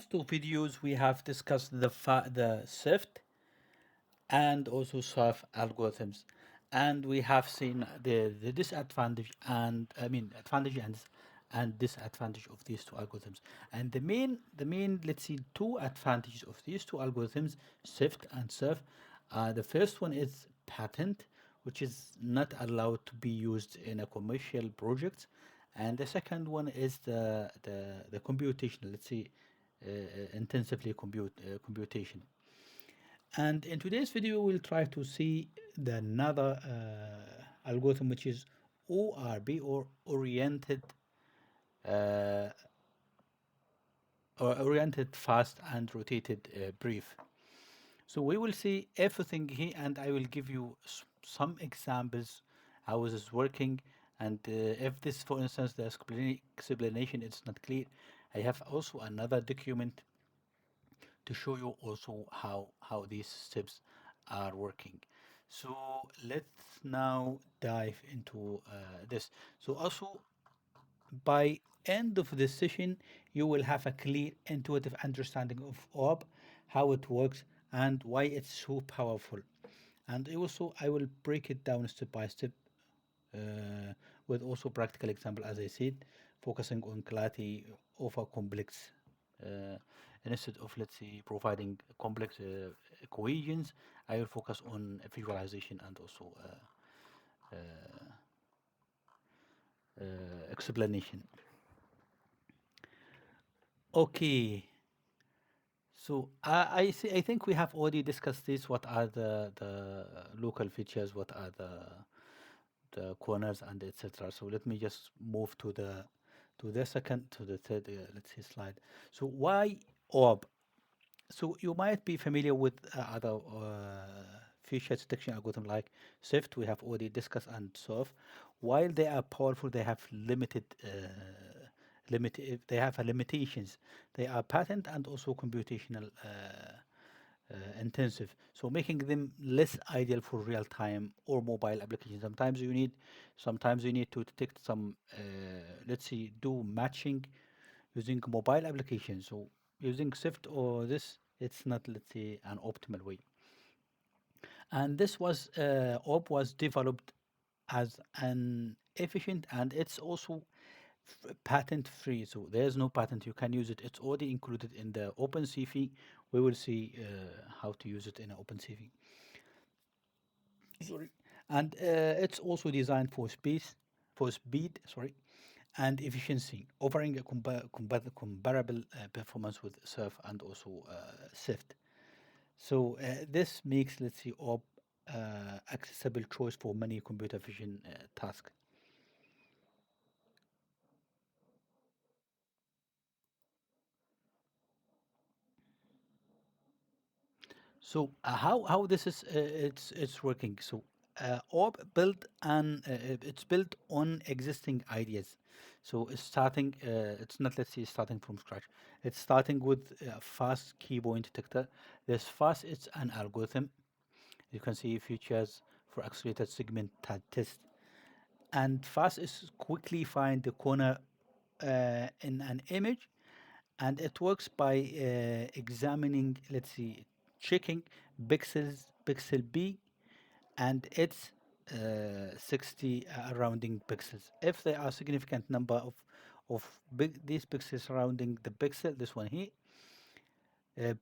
last two videos, we have discussed the SIFT and also SOF algorithms, and we have seen the disadvantage and advantage and disadvantage of these two algorithms. And the main let's see two advantages of these two algorithms, SIFT and SOF. The first one is patent, which is not allowed to be used in a commercial project, and the second one is the computational, let's see, intensively computation. And in today's video, we'll try to see the another algorithm, which is ORB, or uh, oriented fast and rotated brief. So we will see everything here, and I will give you some examples how is this working. And if this, for instance, the explanation is not clear, I have also another document to show you also how these steps are working. So let's now dive into this. So also, by end of this session, you will have a clear intuitive understanding of ORB, how it works, and why it's so powerful. And also I will break it down step by step, uh, with also practical example, as I said, focusing on clarity over complex. Uh, Instead of, let's say, providing complex equations, I will focus on visualization and also explanation. Okay, so I think we have already discussed this. What are the local features? What are the corners and etc. So let me just move to the third, let's say, slide. So why orb? So you might be familiar with other feature detection algorithm like SIFT. We have already discussed, and SOF. While they are powerful, they have they have limitations. They are patent and also computational intensive, so making them less ideal for real-time or mobile applications. Sometimes you need to detect some, let's see, do matching using mobile applications. So using SIFT or this, it's not, let's say, an optimal way. And this was OP was developed as an efficient, and it's also patent free. So there's no patent, you can use it. It's already included in the OpenCV. We will see how to use it in OpenCV. Sorry. And it's also designed for speed, sorry, and efficiency, offering a comparable performance with surf and also sift. So this makes, let's see, op accessible choice for many computer vision tasks. So how this is, it's working. So orb built and it's built on existing ideas. So it's starting, it's not, let's say, starting from scratch. It's starting with a fast key point detector. This fast, it's an algorithm. You can see features for accelerated segment test. And fast is quickly find the corner in an image, and it works by examining, let's see, checking pixel B, and its 60 rounding pixels. If there are significant number of these pixels surrounding the pixel, this one here,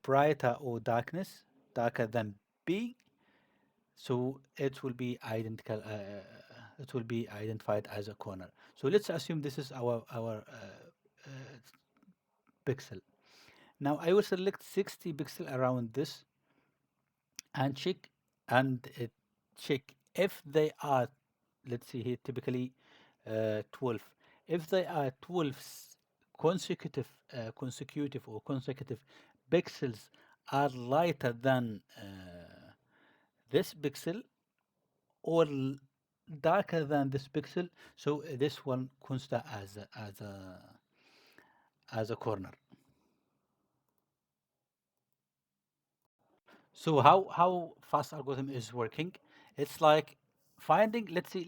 brighter or darker than B, so it will be identical. It will be identified as a corner. So let's assume this is our pixel. Now I will select 60 pixel around this and and check if they are, let's see here, typically 12. If they are 12 consecutive pixels are lighter than this pixel, or darker than this pixel, so this one consider as a corner. So how fast algorithm is working? It's like finding. Let's see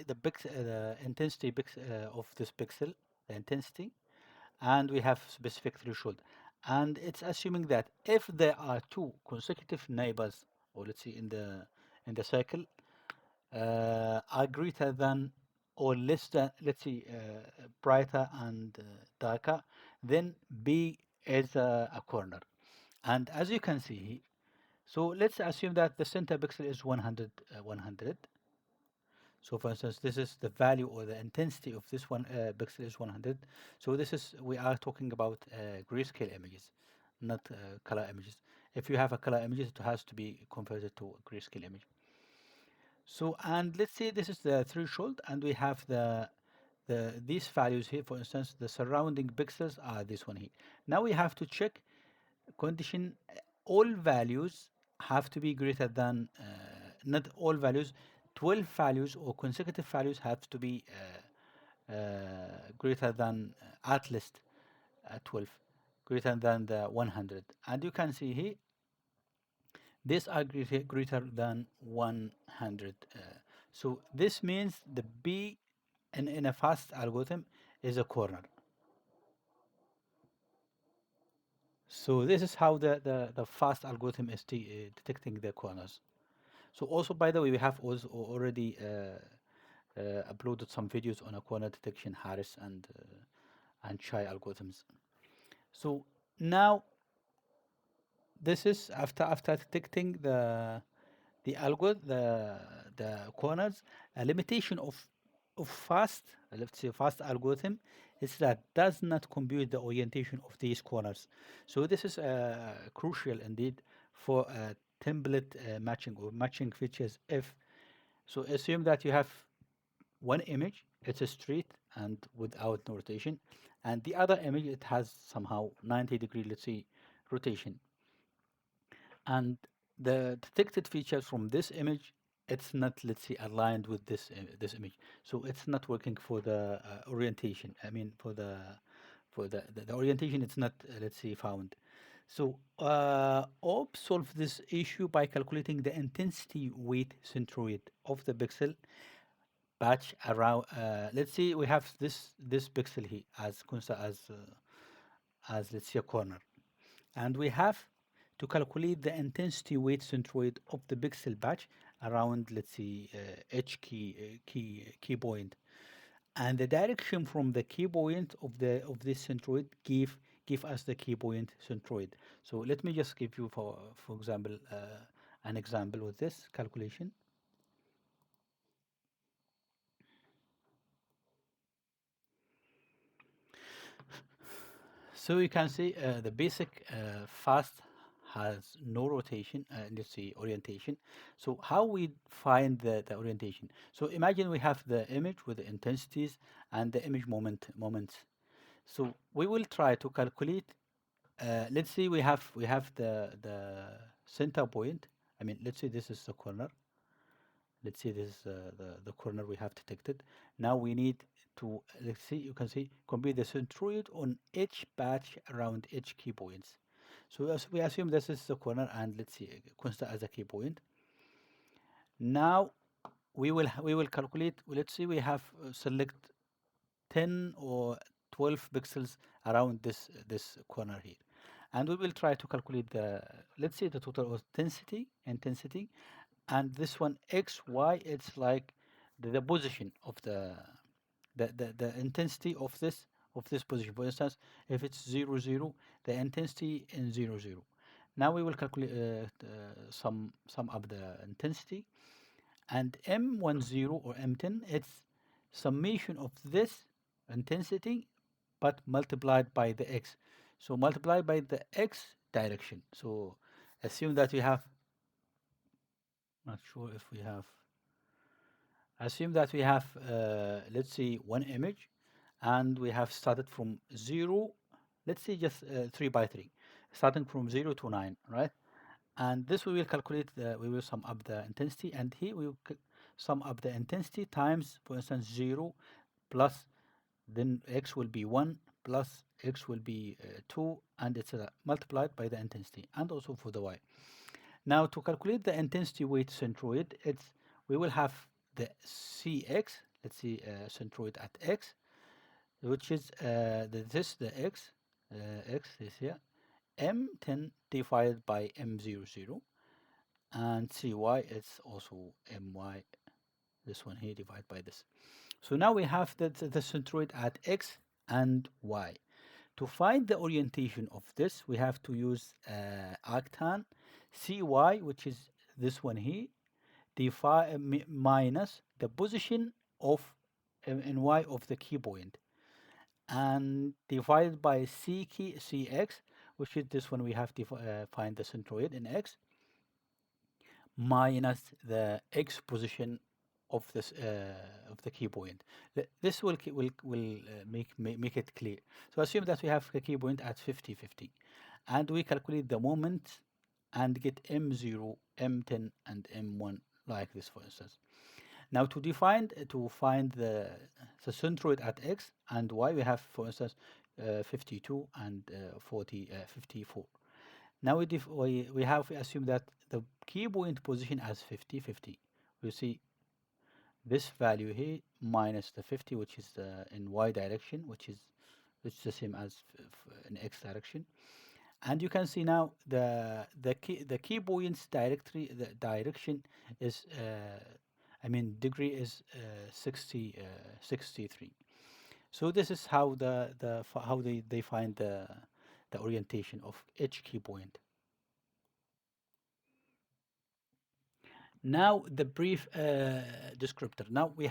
the the intensity of this pixel, the intensity, and we have specific threshold. and it's assuming that if there are two consecutive neighbors, or let's say in the circle, are greater than or less than, let's see, brighter and darker, then B is a corner. And as you can see, so let's assume that the center pixel is 100, 100. So for instance, this is the value or the intensity of this one pixel is 100. So this is, we are talking about grayscale images, not color images. If you have a color image, it has to be converted to a grayscale image. So, and let's say this is the threshold, and we have these values here. For instance, the surrounding pixels are this one here. Now we have to check condition. All values have to be greater than, not all values, 12 values or consecutive values have to be greater than, at least 12, greater than the 100. And you can see here these are greater than 100. So this means the B in a fast algorithm is a corner. So this is how the fast algorithm is detecting the corners. So also, by the way, we have also already uploaded some videos on a corner detection, Harris and Chai algorithms. So now this is after detecting the algorithm, the corners. A limitation of fast, let's say fast algorithm, is that does not compute the orientation of these corners. So this is crucial indeed for template matching or matching features. If so, assume that you have one image, it's a straight and without no rotation, and the other image it has somehow 90-degree, let's say, rotation, and the detected features from this image, it's not, let's say, aligned with this image, so it's not working for the orientation. I mean, for the orientation, it's not, let's say, found. So ORB solve this issue by calculating the intensity weight centroid of the pixel patch around. Let's see, we have this pixel here as as, let's see, a corner, and we have to calculate the intensity weight centroid of the pixel patch around, let's see, each key point, and the direction from the key point of this centroid give us the key point centroid. So let me just give you, for example, an example with this calculation. So you can see the basic fast has no rotation, let's see, orientation. So how we find the orientation? So imagine we have the image with the intensities and the image moments. So we will try to calculate. Let's see, we have the center point. I mean, let's say this is the corner. Let's say this is the corner we have detected. Now we need to, let's see, you can see, compute the centroid on each patch around each key points. So as we assume this is the corner, and let's see, consider as a key point. Now we will calculate. Let's see, we have select 10 or 12 pixels around this corner here, and we will try to calculate the, let's say, the total intensity, and this one x y, it's like the position of the intensity of this position. For instance, if it's 0 0, the intensity in 0 0. Now we will calculate sum up the intensity, and M10 or M10, it's summation of this intensity but multiplied by the x. So multiplied by the x direction. So assume that we have, not sure if we have, assume that we have, let's say, one image, and we have started from 0, let's say just 3 by 3, starting from 0 to 9, right? And this we will calculate, we will sum up the intensity, and here we will sum up the intensity times, for instance, 0 plus, then x will be 1 plus x will be 2, and it's multiplied by the intensity, and also for the y. Now to calculate the intensity weight centroid, it's, we will have the Cx, let's see, centroid at x, which is the x is here, M10 divided by M00, and CY is also MY, this one here divided by this. So now we have the centroid at X and Y. To find the orientation of this, we have to use arctan CY, which is this one here, minus the position of in Y of the key point, and divided by CX, which is this one we have to find the centroid in X, minus the X position of the key point. This will make it clear. So assume that we have a key point at 50-50, and we calculate the moment and get M0, M10, and M1 like this, for instance. Now to find the centroid at X and Y, we have, for instance, 52 and 54. Now we have assumed that the key point position as 50-50. We see this value here minus the 50, which is in Y direction, which is the same as in X direction. And you can see now the key point's the direction is degree is 63. So this is how how they find the orientation of each key point. Now the brief descriptor. Now we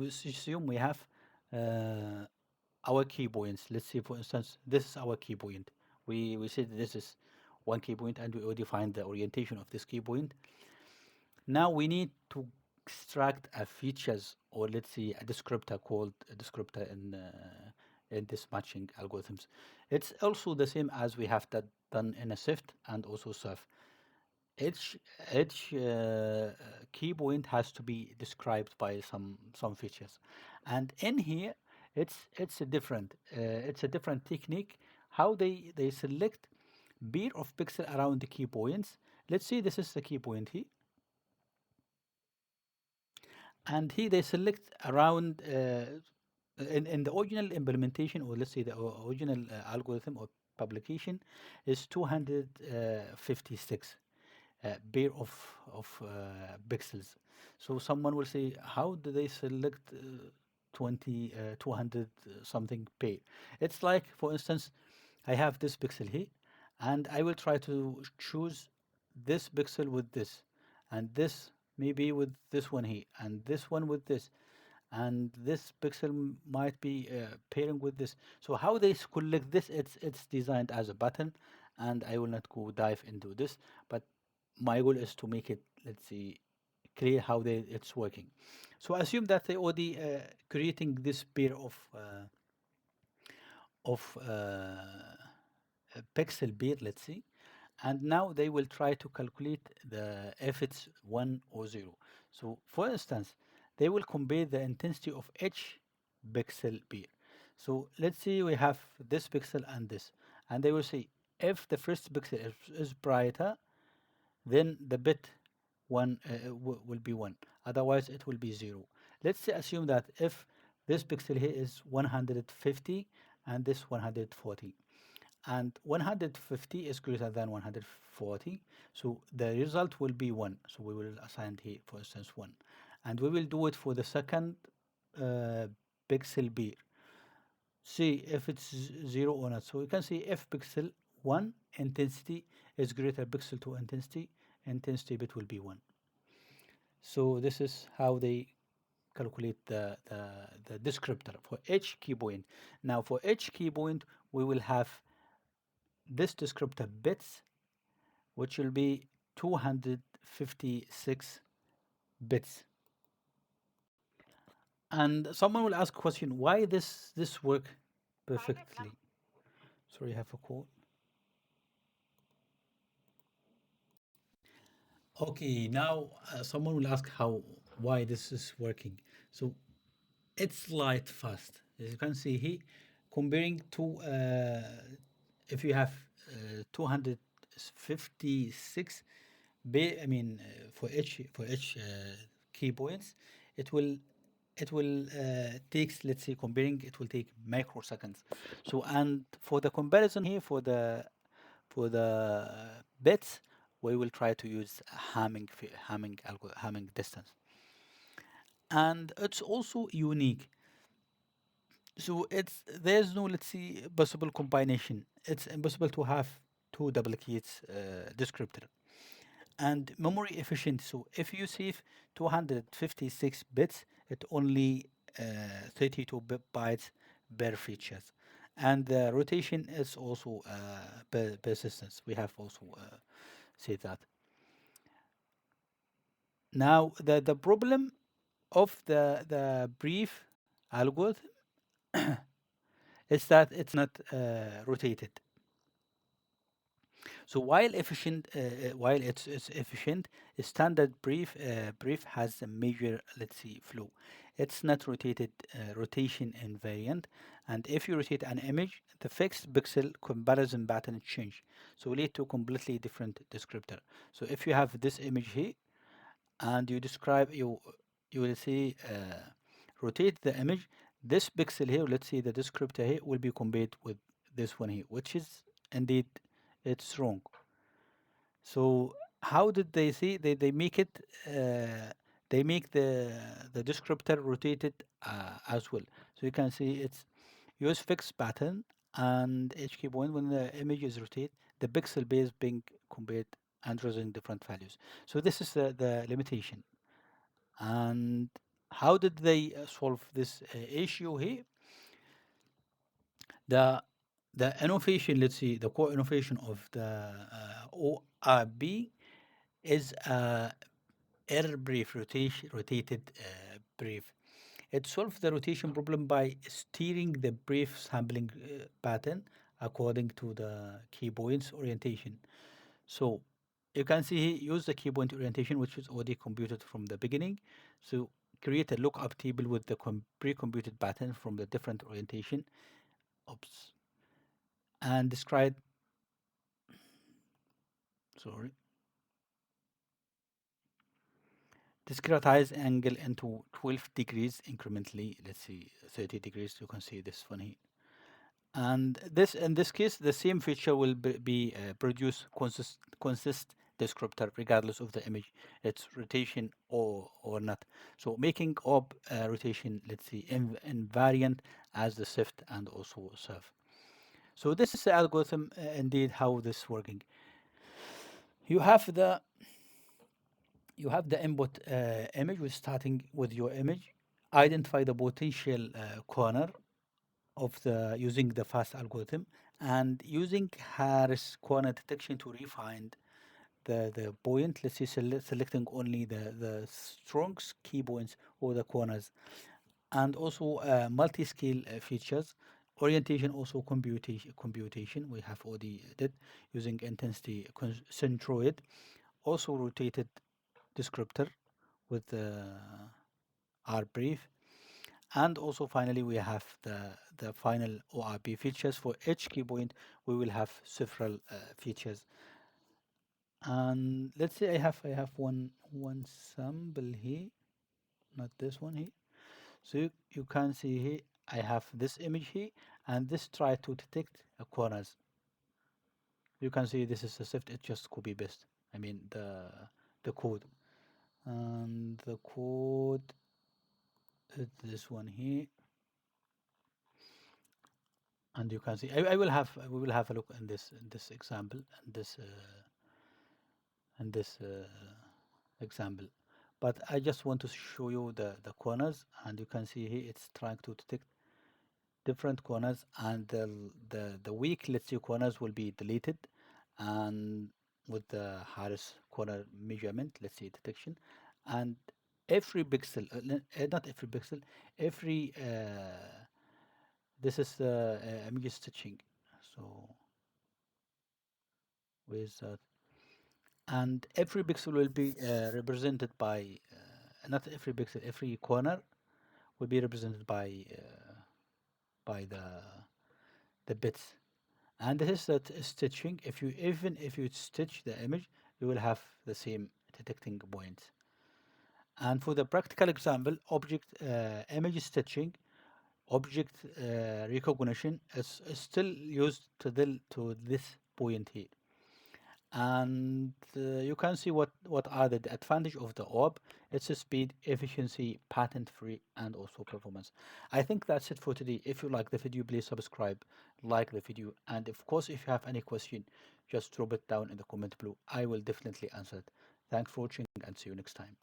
assume we have uh, our key points. Let's say, for instance, this is our key point. We said this is one key point, and we already find the orientation of this key point. Now we need to extract a features, or let's say a descriptor, called a descriptor in this matching algorithms. It's also the same as we have that done in a SIFT and also SURF. Each key point has to be described by some features, and in here it's a different technique how they select pair of pixel around the key points. Let's say this is the key point here, and here they select around in the original implementation, or let's say the original algorithm or publication is 256 pair of pixels. So someone will say, how do they select 200 something pair? It's like, for instance, I have this pixel here, and I will try to choose this pixel with this, and this maybe with this one here, and this one with this, and this pixel might be pairing with this. So how they collect this, it's designed as a button, and I will not go dive into this, but my goal is to make it, let's see, clear how it's working. So assume that they already creating this pair of pixel pair, let's see, and now they will try to calculate the if it's 1 or 0. So for instance, they will compare the intensity of each pixel pair. So let's say we have this pixel and this, and they will say if the first pixel is brighter, then the bit 1 will be 1, otherwise it will be 0. Let's say assume that if this pixel here is 150 and this 140, and 150 is greater than 140, so the result will be 1. So we will assign here, for instance, 1, and we will do it for the second uh, pixel pair, see if it's 0 or not. So you can see if pixel 1 intensity is greater pixel 2 intensity bit will be 1. So this is how they calculate the descriptor for each key point. Now for each key point, we will have this descriptor bits, which will be 256 bits. And someone will ask a question, why this work perfectly? Sorry, I have a call. Okay, now someone will ask why this is working. So it's light fast. As you can see here, comparing to if you have 256 for each key points, it will takes, let's say, comparing, it will take microseconds. So, and for the comparison here, For the bits, we will try to use Hamming distance, and it's also unique. So there's no, let's see, possible combination. It's impossible to have two duplicates descriptor, and memory efficient. So if you save 256 bits, it only 32 bytes per features, and the rotation is also persistence. We have also said that. Now the problem of the brief algorithm is that it's not rotated. So while it's efficient, a standard brief has a major, let's see, flow. It's not rotated, rotation invariant, and if you rotate an image, the fixed pixel comparison pattern change. So lead to completely different descriptor. So if you have this image here, and you will see rotate the image. This pixel here, let's see the descriptor here, will be compared with this one here, which is indeed it's wrong. So how did they see? They make it. They make the descriptor rotated as well. So you can see it's use fixed pattern, and each key point when the image is rotated, the pixel base being compared and using different values. So this is the limitation. And how did they solve this issue here? The the innovation, let's see, the core innovation of the ORB is rBRIEF, rotated brief. It solves the rotation problem by steering the brief sampling pattern according to the key points orientation. So you can see here, use the key point orientation, which is already computed from the beginning. So create a lookup table with the pre-computed pattern from the different orientation. Oops. And describe, sorry, discretize angle into 12 degrees incrementally. Let's see, 30 degrees. You can see this one here. And this, in this case, the same feature will be produce consist descriptor regardless of the image, its rotation or not. So making up rotation, let's see, invariant as the shift and also serve. So this is the algorithm, indeed, how this working. You have the input image with starting with your image, identify the potential corner of the using the fast algorithm, and using Harris corner detection to refine the point. Let's say selecting only the strong key points or the corners, and also multi-scale features. Orientation, also computation we have already did using intensity centroid, also rotated descriptor with the rBRIEF. And also finally we have the final ORB features. For each key point we will have several features. And let's say I have one sample here, not this one here. So you can see here I have this image here, and this try to detect corners. You can see this is a shift, it just copy paste, I mean the code. And the code is this one here. And you can see I will have we will have a look in this example, and this example, but I just want to show you the corners. And you can see here it's trying to detect different corners, and the weak, let's say, corners will be deleted, and with the Harris corner measurement, let's say, detection. And every pixel, not every pixel, every this is the image stitching. So with that, and every pixel will be represented by not every pixel, every corner will be represented by the bits. And this is that stitching. If you even if you stitch the image, you will have the same detecting points. And for the practical example, object image stitching, object recognition is still used to this point here. And you can see what are the advantage of the orb. It's a speed, efficiency, patent free, and also performance. I think that's it for today. If you like the video, please subscribe, like the video, and of course if you have any question, just drop it down in the comment below. I will definitely answer it. Thanks for watching and see you next time.